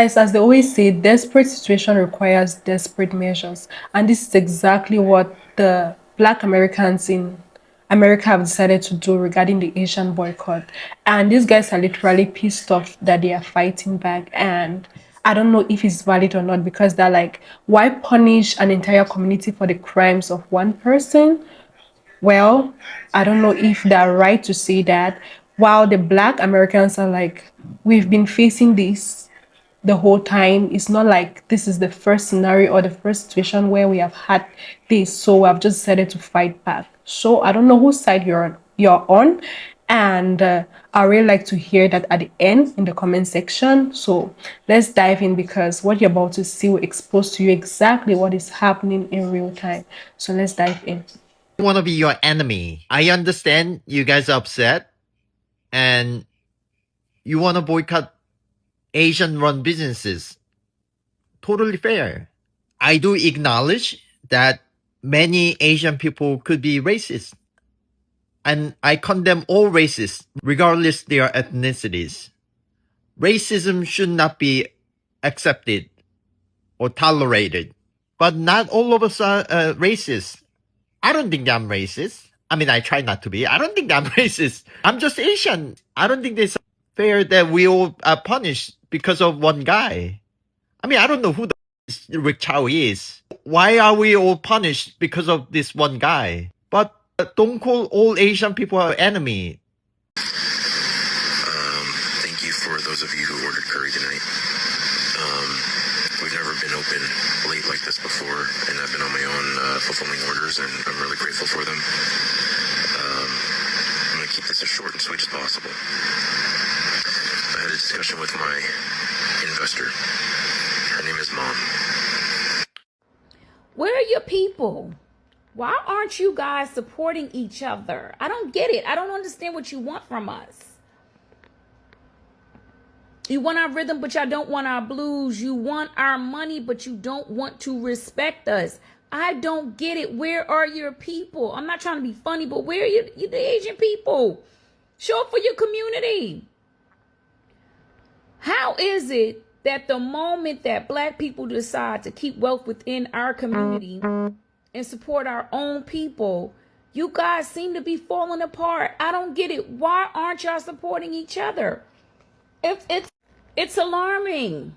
Guys, as they always say, desperate situation requires desperate measures. And this is exactly what the Black Americans in America have decided to do regarding the Asian boycott. And these guys are literally pissed off that they are fighting back. And I don't know if it's valid or not, because they're like, why punish an entire community for the crimes of one person? Well, I don't know if they're right to say that. While the Black Americans are like, we've been facing this the whole time. It's not like this is the first scenario or the first situation where we have had this, so I've just decided to fight back. So I don't know whose side you're on, and I really like to hear that at the end in the comment section. So let's dive in, because what you're about to see will expose to you exactly what is happening in real time. So let's dive in. I want to be your enemy. I understand you guys are upset and you want to boycott Asian run businesses. Totally fair. I do acknowledge that many Asian people could be racist. And I condemn all races, regardless their ethnicities. Racism should not be accepted or tolerated. But not all of us are racist. I don't think I'm racist. I mean, I try not to be. I don't think I'm racist. I'm just Asian. I don't think it's fair that we all are punished because of one guy. I mean, I don't know who the Rick Chow is. Why are we all punished because of this one guy? But don't call all Asian people our enemy. Thank you for those of you who ordered curry tonight. We've never been open late like this before, and I've been on my own fulfilling orders, and I'm really grateful for them. I'm going to keep this as short and sweet as possible. I had a discussion with my investor. Her name is Mom. Where are your people? Why aren't you guys supporting each other? I don't get it. I don't understand what you want from us. You want our rhythm, but y'all don't want our blues. You want our money, but you don't want to respect us. I don't get it. Where are your people? I'm not trying to be funny, but where are you the Asian people? Show up for your community. How is it that the moment that Black people decide to keep wealth within our community and support our own people, you guys seem to be falling apart? I don't get it. Why aren't y'all supporting each other? It's alarming.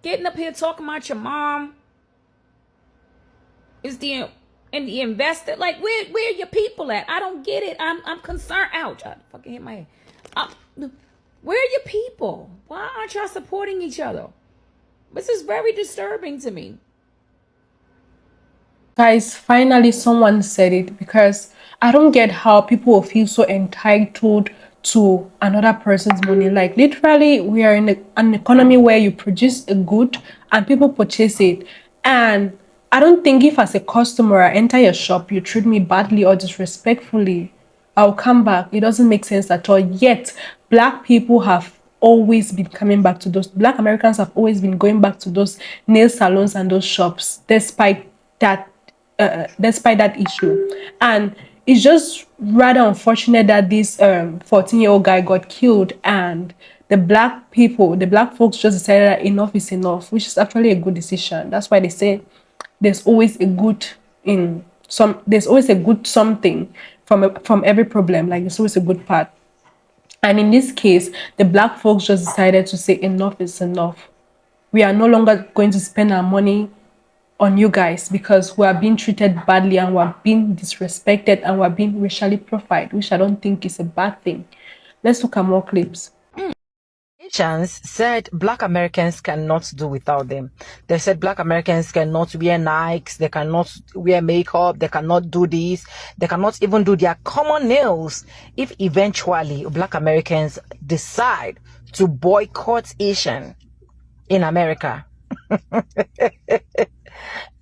Getting up here talking about your mom is the investor. Like, where your people at? I don't get it. I'm concerned. Ouch! I fucking hit my head. Where are your people? Why aren't y'all supporting each other? This is very disturbing to me. Guys, finally someone said it, because I don't get how people will feel so entitled to another person's money. Like, literally, we are in an economy where you produce a good and people purchase it. And I don't think if as a customer I enter your shop, you treat me badly or disrespectfully, I'll come back. It doesn't make sense at all. Yet, Black people have always been coming back to those, Black Americans have always been going back to those nail salons and those shops, despite that issue. And it's just rather unfortunate that this 14-year-old guy got killed, and the Black folks just decided that enough is enough, which is actually a good decision. That's why they say there's always a good something from every problem. Like, there's always a good part. And in this case, the Black folks just decided to say enough is enough. We are no longer going to spend our money on you guys, because we are being treated badly and we are being disrespected and we are being racially profiled, which I don't think is a bad thing. Let's look at more clips. Asians said Black Americans cannot do without them. They said Black Americans cannot wear Nikes, they cannot wear makeup, they cannot do this, they cannot even do their common nails if eventually Black Americans decide to boycott Asian in America.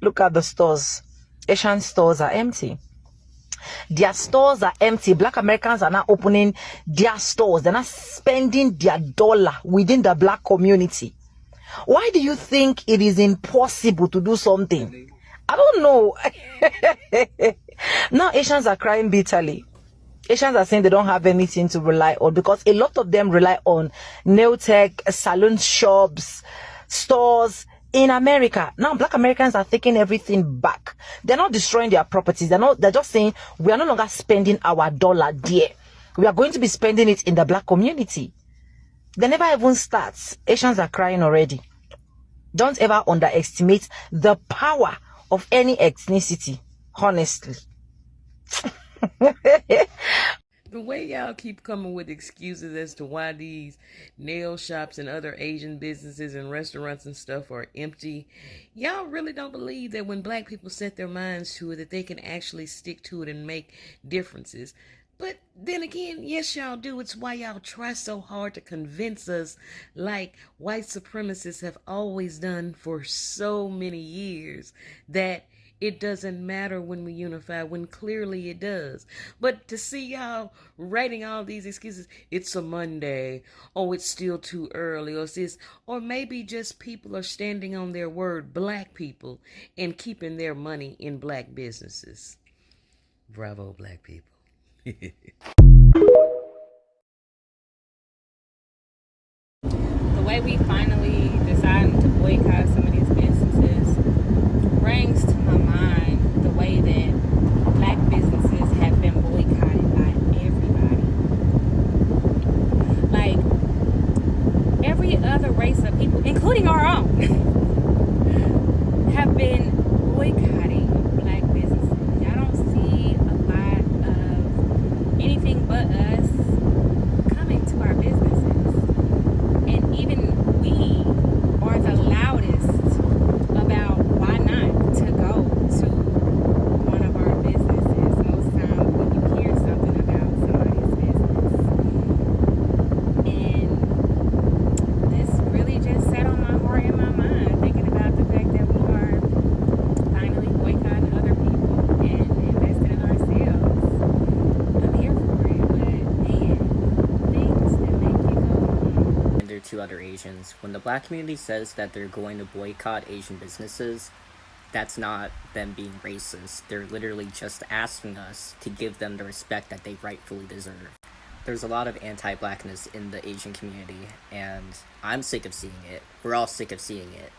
Look at the stores. Asian stores are empty. Their stores are empty. Black Americans are not opening their stores. They're not spending their dollar within the Black community. Why do you think it is impossible to do something? I don't know. Now Asians are crying bitterly. Asians are saying they don't have anything to rely on because a lot of them rely on nail tech, salon shops, stores in America. Now, Black Americans are taking everything back. They're not destroying their properties. They're just saying we are no longer spending our dollar there. We are going to be spending it in the Black community. They never even starts. Asians are crying already. Don't ever underestimate the power of any ethnicity, honestly. The way y'all keep coming with excuses as to why these nail shops and other Asian businesses and restaurants and stuff are empty, y'all really don't believe that when Black people set their minds to it, that they can actually stick to it and make differences. But then again, yes, y'all do. It's why y'all try so hard to convince us, like white supremacists have always done for so many years, that it doesn't matter when we unify, when clearly it does. But to see y'all writing all these excuses, it's a Monday, oh, it's still too early, or this, or maybe just people are standing on their word, Black people, and keeping their money in Black businesses. Bravo, Black people. The way we finally decided to boycott some of these businesses brings to my mind the way that Black businesses have been boycotted by everybody. Like, every other race of people, including our own, have been boycotting Black businesses. Y'all don't see a lot of anything but us coming to our businesses. And even we are the loudest about why not to go to one of our businesses most times when you hear something about somebody's business. And this really just sat on my heart and my mind, thinking about the fact that we are finally boycotting other people and investing in ourselves. I'm here for it, but man, things that make you go, And there are two other Asians. When the Black community says that they're going to boycott Asian businesses, that's not them being racist. They're literally just asking us to give them the respect that they rightfully deserve. There's a lot of anti-Blackness in the Asian community, and I'm sick of seeing it. We're all sick of seeing it.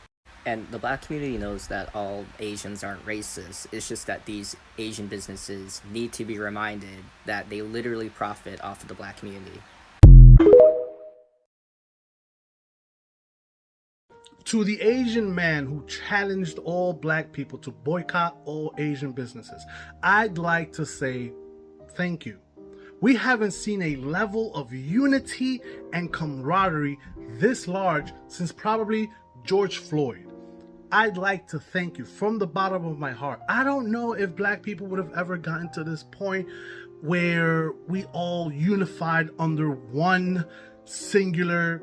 And the Black community knows that all Asians aren't racist. It's just that these Asian businesses need to be reminded that they literally profit off of the Black community. To the Asian man who challenged all Black people to boycott all Asian businesses, I'd like to say thank you. We haven't seen a level of unity and camaraderie this large since probably George Floyd. I'd like to thank you from the bottom of my heart. I don't know if Black people would have ever gotten to this point where we all unified under one singular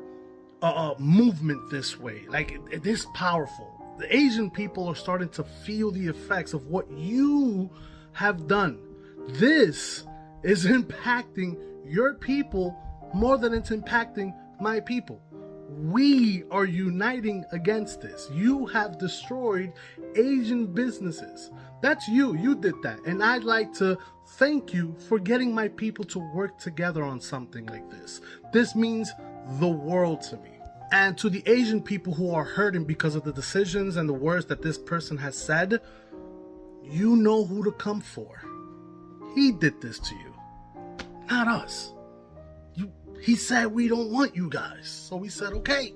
movement this way. Like, it is powerful. The Asian people are starting to feel the effects of what you have done. This is impacting your people more than it's impacting my people. We are uniting against this. You have destroyed Asian businesses. That's you. You did that. And I'd like to thank you for getting my people to work together on something like this. This means the world to me. And to the Asian people who are hurting because of the decisions and the words that this person has said, you know who to come for. He did this to you, not us. He said we don't want you guys, so we said okay.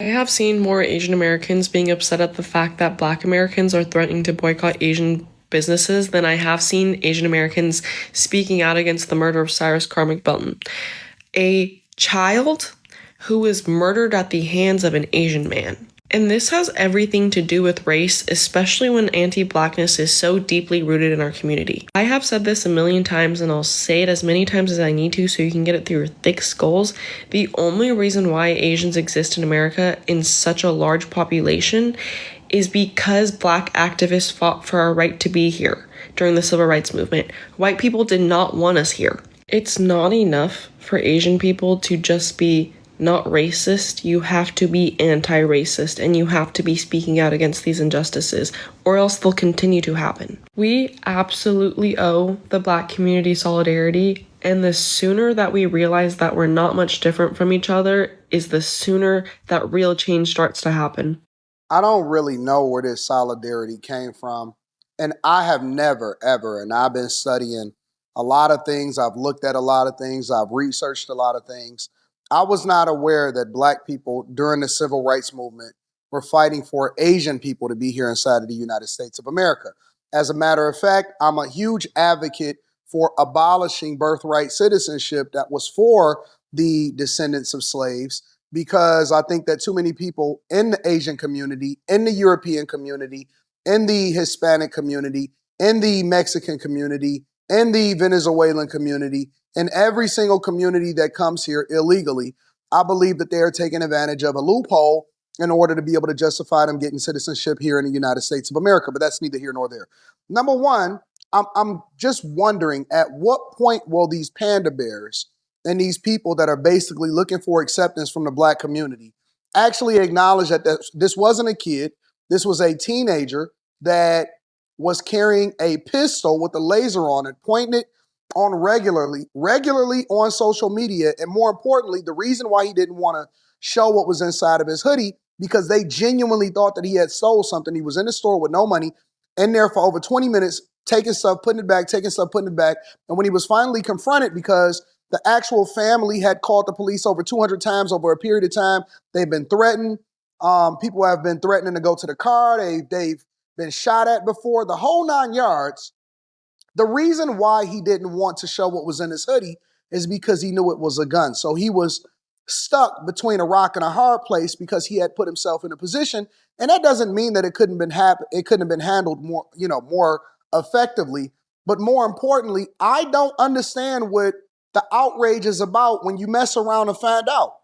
I have seen more Asian Americans being upset at the fact that Black Americans are threatening to boycott Asian businesses than I have seen Asian Americans speaking out against the murder of Cyrus Carmick Belton, a child who was murdered at the hands of an Asian man. And this has everything to do with race, especially when anti-Blackness is so deeply rooted in our community. I have said this a million times, and I'll say it as many times as I need to so you can get it through your thick skulls. The only reason why Asians exist in America in such a large population is because Black activists fought for our right to be here during the Civil Rights Movement. White people did not want us here. It's not enough for Asian people to just be not racist, you have to be anti-racist, and you have to be speaking out against these injustices, or else they'll continue to happen. We absolutely owe the Black community solidarity, and the sooner that we realize that we're not much different from each other is the sooner that real change starts to happen. I don't really know where this solidarity came from. And I have never, ever, and I've been studying a lot of things. I've looked at a lot of things. I've researched a lot of things. I was not aware that Black people during the civil rights movement were fighting for Asian people to be here inside of the United States of America. As a matter of fact, I'm a huge advocate for abolishing birthright citizenship that was for the descendants of slaves, because I think that too many people in the Asian community, in the European community, in the Hispanic community, in the Mexican community, in the Venezuelan community, in every single community that comes here illegally, I believe that they are taking advantage of a loophole in order to be able to justify them getting citizenship here in the United States of America. But that's neither here nor there. Number one, I'm just wondering, at what point will these panda bears and these people that are basically looking for acceptance from the Black community actually acknowledge that this wasn't a kid, this was a teenager that was carrying a pistol with a laser on it, pointing it on regularly on social media. And more importantly, the reason why he didn't want to show what was inside of his hoodie, because they genuinely thought that he had stole something. He was in the store with no money, in there for over 20 minutes, taking stuff, putting it back, taking stuff, putting it back. And when he was finally confronted, because the actual family had called the police over 200 times over a period of time, they've been threatened. People have been threatening to go to the car. They've been shot at before, the whole 9 yards. The reason why he didn't want to show what was in his hoodie is because he knew it was a gun. So he was stuck between a rock and a hard place because he had put himself in a position. And that doesn't mean that it couldn't have been handled more effectively. But more importantly, I don't understand what the outrage is about when you mess around and find out.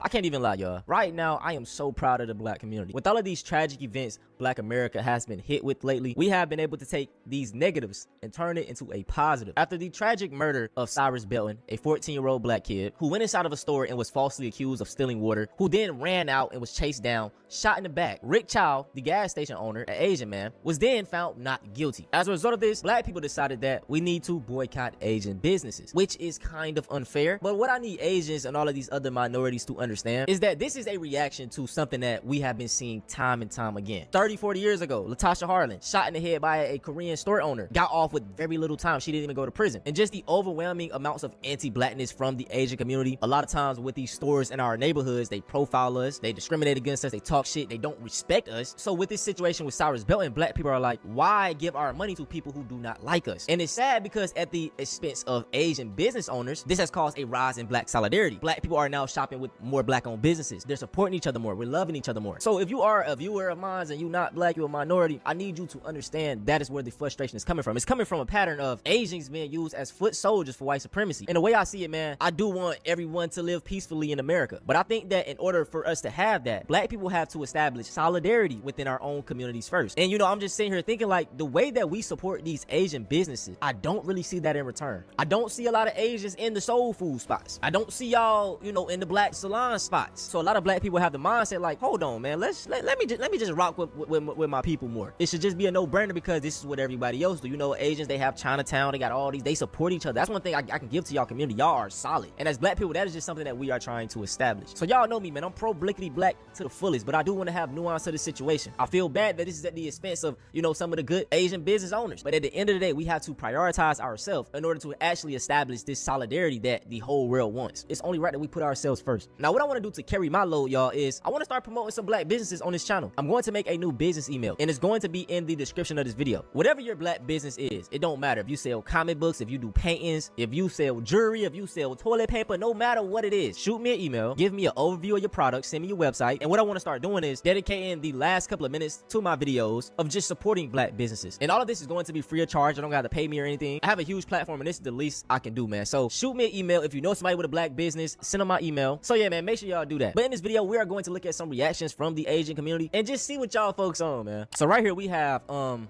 I can't even lie, y'all. Right now, I am so proud of the Black community. With all of these tragic events Black America has been hit with lately, we have been able to take these negatives and turn it into a positive. After the tragic murder of Cyrus Belton, a 14-year-old Black kid who went inside of a store and was falsely accused of stealing water, who then ran out and was chased down, shot in the back. Rick Chow, the gas station owner, an Asian man, was then found not guilty. As a result of this, Black people decided that we need to boycott Asian businesses, which is kind of unfair. But what I need Asians and all of these other minorities to understand is that this is a reaction to something that we have been seeing time and time again. 30-40 years ago, Latasha Harlan, shot in the head by a Korean store owner, got off with very little time. She didn't even go to prison. And just the overwhelming amounts of anti-Blackness from the Asian community. A lot of times with these stores in our neighborhoods, they profile us, they discriminate against us, they talk shit, they don't respect us. So with this situation with Cyrus Belton, Black people are like, why give our money to people who do not like us? And it's sad because at the expense of Asian business owners, this has caused a rise in Black solidarity. Black people are now shopping with more Black-owned businesses. They're supporting each other more. We're loving each other more. So if you are a viewer of mine and you're not Black, you're a minority, I need you to understand that is where the frustration is coming from. It's coming from a pattern of Asians being used as foot soldiers for white supremacy. And the way I see it, man, I do want everyone to live peacefully in America. But I think that in order for us to have that, Black people have to establish solidarity within our own communities first. And I'm just sitting here thinking, like, the way that we support these Asian businesses, I don't really see that in return. I don't see a lot of Asians in the soul food spots. I don't see y'all, in the Black salon spots. So a lot of Black people have the mindset like, hold on, man, let me just rock with my people more. It should just be a no-brainer because this is what everybody else do. Asians, they have Chinatown, they got all these, they support each other. That's one thing I can give to y'all community. Y'all are solid. And as Black people, that is just something that we are trying to establish. So y'all know me, man, I'm pro-blickety Black to the fullest, but I do want to have nuance to the situation. I feel bad that this is at the expense of, some of the good Asian business owners. But at the end of the day, we have to prioritize ourselves in order to actually establish this solidarity that the whole world wants. It's only right that we put ourselves first. Now, what I want to do to carry my load, y'all, is I want to start promoting some Black businesses on this channel. I'm going to make a new business email, and it's going to be in the description of this video. Whatever your Black business is, it don't matter if you sell comic books, if you do paintings, if you sell jewelry, if you sell toilet paper, no matter what it is, shoot me an email, give me an overview of your product, send me your website, and what I want to start doing is dedicating the last couple of minutes to my videos of just supporting Black businesses. And all of this is going to be free of charge. I don't got to pay me or anything. I have a huge platform, and this is the least I can do, man. So shoot me an email if you know somebody with a Black business, send them my email. So yeah, man, make sure y'all do that. But in this video, we are going to look at some reactions from the Asian community and just see what y'all folks on, man. So right here we have an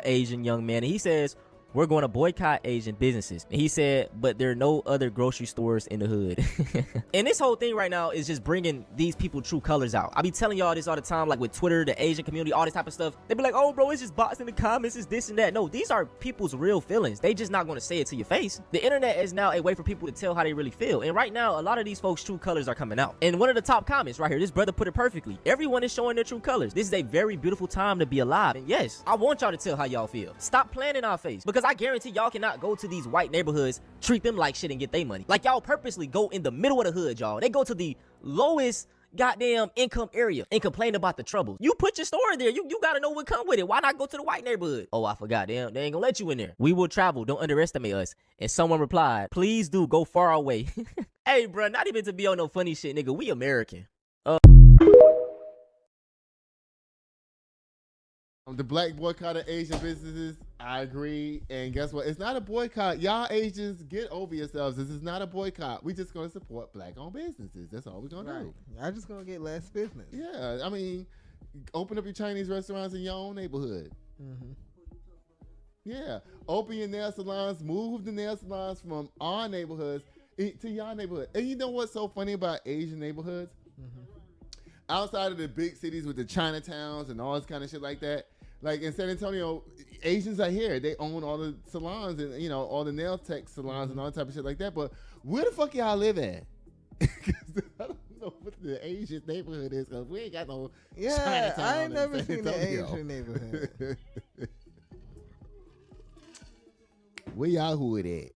Asian young man, and he says, we're going to boycott Asian businesses. And he said, but there are no other grocery stores in the hood. And this whole thing right now is just bringing these people true colors out. I be telling y'all this all the time, like with Twitter, the Asian community, all this type of stuff. They be like, oh bro, it's just bots in the comments, it's this and that. No, these are people's real feelings. They just not going to say it to your face. The internet is now a way for people to tell how they really feel. And right now, a lot of these folks' true colors are coming out. And one of the top comments right here, this brother put it perfectly. Everyone is showing their true colors. This is a very beautiful time to be alive. And yes, I want y'all to tell how y'all feel. Stop playing in our face, because I guarantee y'all cannot go to these white neighborhoods, treat them like shit and get their money. Like y'all purposely go in the middle of the hood, y'all. They go to the lowest goddamn income area and complain about the trouble. You put your store there. You gotta know what come with it. Why not go to the white neighborhood? Oh, I forgot. They ain't gonna let you in there. We will travel. Don't underestimate us. And someone replied, please do go far away. Hey, bro, not even to be on no funny shit, nigga. We American. The black boycott of Asian businesses, I agree. And guess what? It's not a boycott. Y'all Asians, get over yourselves. This is not a boycott. We just gonna support black-owned businesses. That's all we're gonna do. Y'all just gonna get less business. Yeah, I mean, open up your Chinese restaurants in your own neighborhood. Mm-hmm. Yeah, open your nail salons. Move the nail salons from our neighborhoods to your neighborhood. And you know what's so funny about Asian neighborhoods? Mm-hmm. Outside of the big cities with the Chinatowns and all this kind of shit like that, like in San Antonio, Asians are here. They own all the salons and, you know, all the nail tech salons and all that type of shit like that. But where the fuck y'all live at? Because I don't know what the Asian neighborhood is, because we ain't got no Chinatown. I ain't never San seen the Antonio. Asian neighborhood. Where y'all hood at?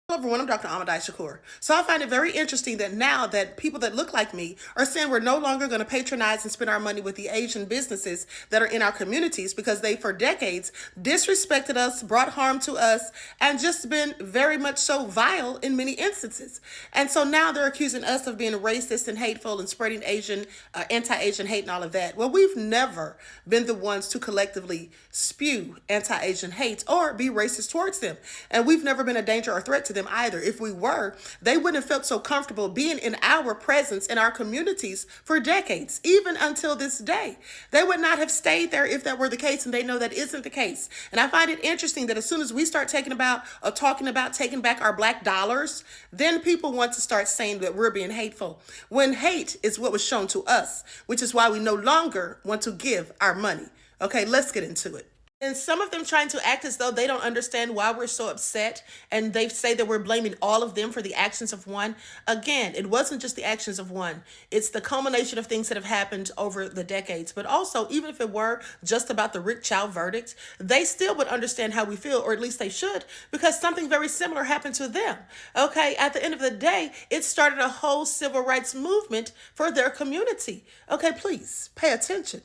Hello everyone, I'm Dr. Ahmadai Shakur. So I find it very interesting that now that people that look like me are saying we're no longer going to patronize and spend our money with the Asian businesses that are in our communities, because they for decades disrespected us, brought harm to us, and just been very much so vile in many instances. And so now they're accusing us of being racist and hateful and spreading anti-Asian hate and all of that. Well, we've never been the ones to collectively spew anti-Asian hate or be racist towards them. And we've never been a danger or threat to them either. If we were, they wouldn't have felt so comfortable being in our presence in our communities for decades, even until this day. They would not have stayed there if that were the case, and they know that isn't the case. And I find it interesting that as soon as we start talking about taking back our black dollars, then people want to start saying that we're being hateful, when hate is what was shown to us, which is why we no longer want to give our money. Okay, let's get into it. And some of them trying to act as though they don't understand why we're so upset, and they say that we're blaming all of them for the actions of one. Again, it wasn't just the actions of one. It's the culmination of things that have happened over the decades. But also, even if it were just about the Rick Chow verdict, they still would understand how we feel, or at least they should, because something very similar happened to them. Okay, at the end of the day, it started a whole civil rights movement for their community. Okay, please pay attention.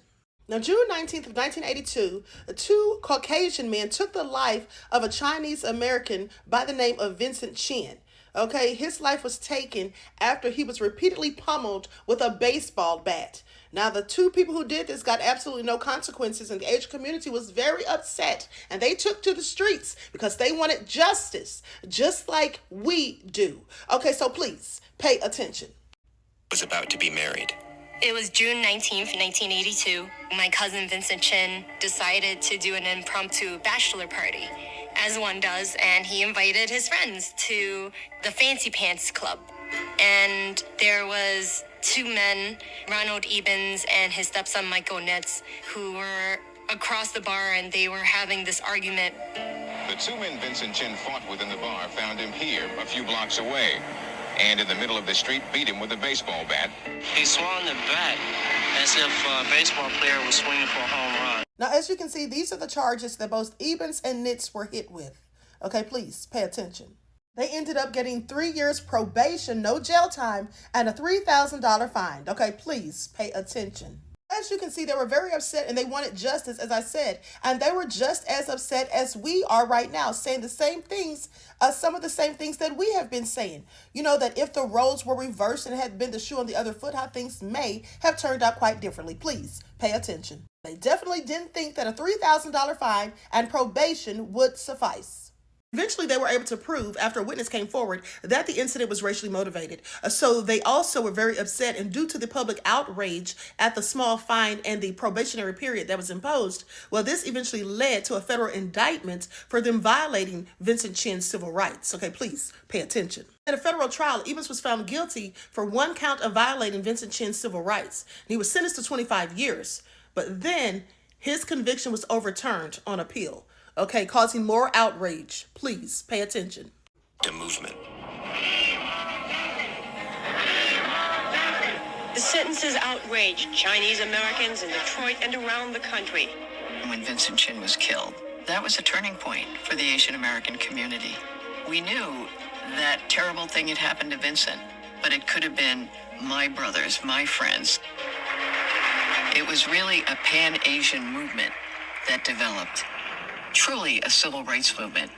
Now, June 19th of 1982, two Caucasian men took the life of a Chinese American by the name of Vincent Chin. Okay, his life was taken after he was repeatedly pummeled with a baseball bat. Now, the two people who did this got absolutely no consequences, and the Asian community was very upset, and they took to the streets because they wanted justice, just like we do. Okay, so please pay attention. Was about to be married. It was June 19th, 1982. My cousin Vincent Chin decided to do an impromptu bachelor party, as one does, and he invited his friends to the Fancy Pants Club. And there was two men, Ronald Ebens and his stepson Michael Nitz, who were across the bar, and they were having this argument. The two men Vincent Chin fought with in the bar found him here, a few blocks away, and in the middle of the street beat him with a baseball bat. He swung the bat as if a baseball player was swinging for a home run. Now, as you can see, these are the charges that both Ebens and Nitz were hit with. Okay, please pay attention. They ended up getting 3 years probation, no jail time, and a $3,000 fine. Okay, please pay attention. As you can see, they were very upset and they wanted justice, as I said. And they were just as upset as we are right now, saying the same things, some of the same things that we have been saying. You know, that if the roles were reversed and had been the shoe on the other foot, how things may have turned out quite differently. Please pay attention. They definitely didn't think that a $3,000 fine and probation would suffice. Eventually, they were able to prove, after a witness came forward, that the incident was racially motivated. So they also were very upset, and due to the public outrage at the small fine and the probationary period that was imposed, well, this eventually led to a federal indictment for them violating Vincent Chin's civil rights. Okay, please pay attention. At a federal trial, Evans was found guilty for one count of violating Vincent Chin's civil rights. And he was sentenced to 25 years. But then his conviction was overturned on appeal. Okay, causing more outrage. Please pay attention. The movement. The sentences outraged Chinese Americans in Detroit and around the country. When Vincent Chin was killed, that was a turning point for the Asian American community. We knew that terrible thing had happened to Vincent, but it could have been my brothers, my friends. It was really a pan-Asian movement that developed. Truly a civil rights movement.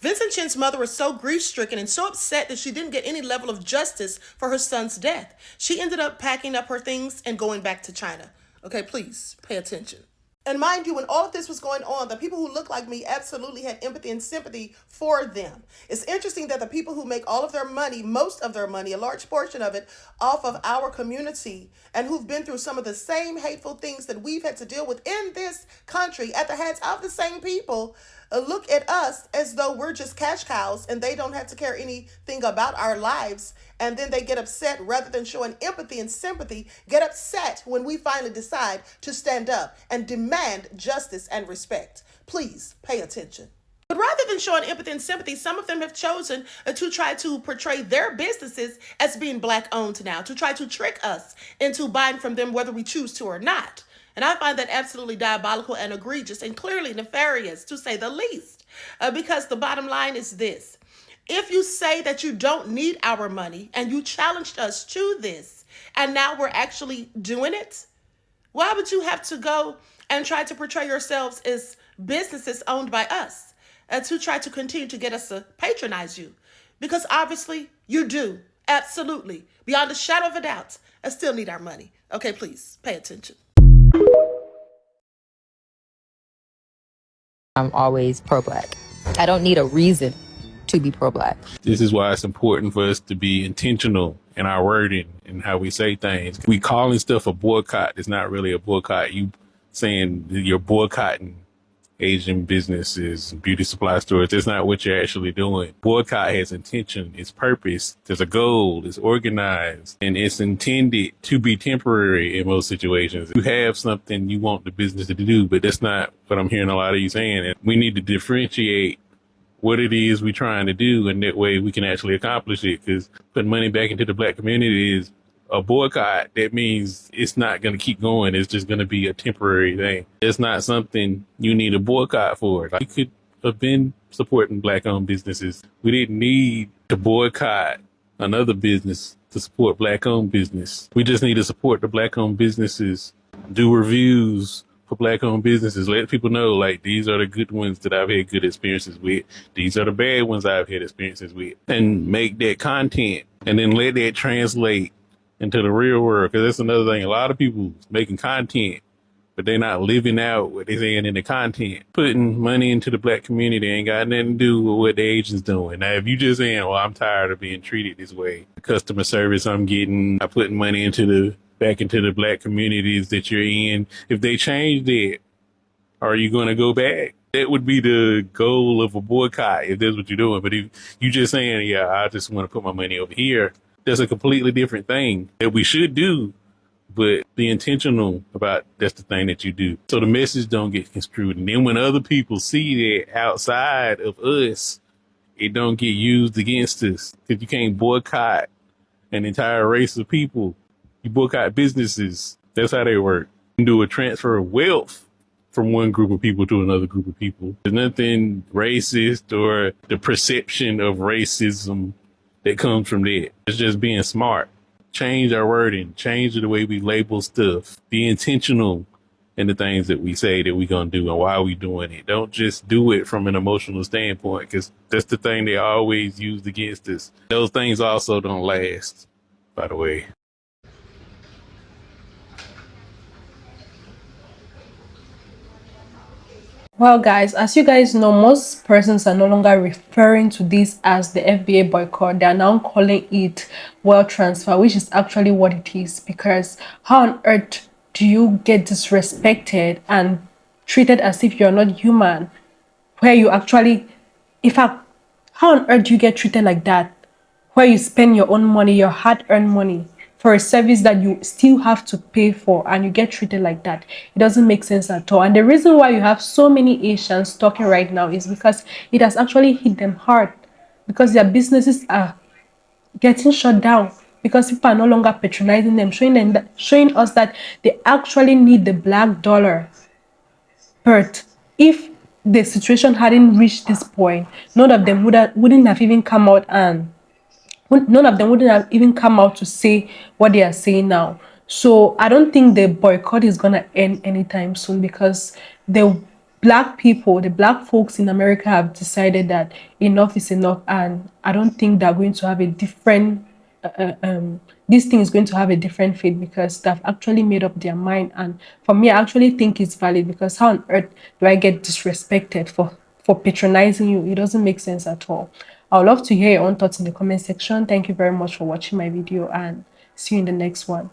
Vincent Chin's mother was so grief-stricken and so upset that she didn't get any level of justice for her son's death. She ended up packing up her things and going back to China. Okay, please pay attention. And mind you, when all of this was going on, the people who look like me absolutely had empathy and sympathy for them. It's interesting that the people who make all of their money, most of their money, a large portion of it, off of our community, and who've been through some of the same hateful things that we've had to deal with in this country at the hands of the same people, look at us as though we're just cash cows and they don't have to care anything about our lives. And then they get upset rather than showing empathy and sympathy, get upset when we finally decide to stand up and demand justice and respect. Please pay attention. But rather than showing empathy and sympathy, some of them have chosen to try to portray their businesses as being Black owned now, to try to trick us into buying from them whether we choose to or not. And I find that absolutely diabolical and egregious and clearly nefarious, to say the least, because the bottom line is this. If you say that you don't need our money and you challenged us to this, and now we're actually doing it, why would you have to go and try to portray yourselves as businesses owned by us to try to continue to get us to patronize you? Because obviously you do, absolutely, beyond a shadow of a doubt, I still need our money. Okay, please pay attention. I'm always pro-Black. I don't need a reason to be pro-Black. This is why it's important for us to be intentional in our wording and how we say things. We calling stuff a boycott. It's not really a boycott. You saying you're boycotting Asian businesses, beauty supply stores. That's not what you're actually doing. Boycott has intention, it's purpose, there's a goal, it's organized, and it's intended to be temporary in most situations. You have something you want the business to do, but that's not what I'm hearing a lot of you saying. And we need to differentiate what it is we're trying to do, and that way we can actually accomplish it. Because putting money back into the Black community is a boycott. That means it's not going to keep going. It's just going to be a temporary thing. It's not something you need a boycott for. Like, you could have been supporting Black-owned businesses. We didn't need to boycott another business to support Black-owned business. We just need to support the Black-owned businesses, do reviews for Black-owned businesses, let people know, like, these are the good ones that I've had good experiences with. These are the bad ones I've had experiences with. And make that content and then let that translate into the real world. Because that's another thing. A lot of people making content, but they're not living out what they're saying in the content. Putting money into the Black community ain't got nothing to do with what the Asians doing. Now, if you just saying, well, I'm tired of being treated this way, the customer service I'm getting, I'm putting money back into the Black communities that you're in, if they change that, are you going to go back? That would be the goal of a boycott if that's what you're doing. But if you just saying, yeah, I just want to put my money over here, that's a completely different thing that we should do, but be intentional about that's the thing that you do. So the message don't get construed. And then when other people see that outside of us, it don't get used against us. Because you can't boycott an entire race of people. You boycott businesses. That's how they work. You can do a transfer of wealth from one group of people to another group of people. There's nothing racist or the perception of racism that comes from that. It's just being smart. Change our wording, change the way we label stuff, be intentional in the things that we say that we're going to do and why we doing it. Don't just do it from an emotional standpoint, because that's the thing they always used against us. Those things also don't last, by the way. Well, guys, as you guys know, most persons are no longer referring to this as the FBA boycott. They are now calling it wealth transfer, which is actually what it is. Because how on earth do you get disrespected and treated as if you're not human? Where you actually, in fact, how on earth do you get treated like that? Where you spend your own money, your hard-earned money, for a service that you still have to pay for, and you get treated like that. It doesn't make sense at all. And the reason why you have so many Asians talking right now is because it has actually hit them hard, because their businesses are getting shut down, because people are no longer patronizing them, showing us that they actually need the black dollar. But if the situation hadn't reached this point, none of them wouldn't have even come out, and none of them wouldn't have even come out to say what they are saying now. So I don't think the boycott is going to end anytime soon, because the black people, the black folks in America have decided that enough is enough. And I don't think they're going to have a different, this thing is going to have a different fate, because they've actually made up their mind. And for me, I actually think it's valid, because how on earth do I get disrespected for patronizing you? It doesn't make sense at all. I would love to hear your own thoughts in the comment section. Thank you very much for watching my video, and see you in the next one.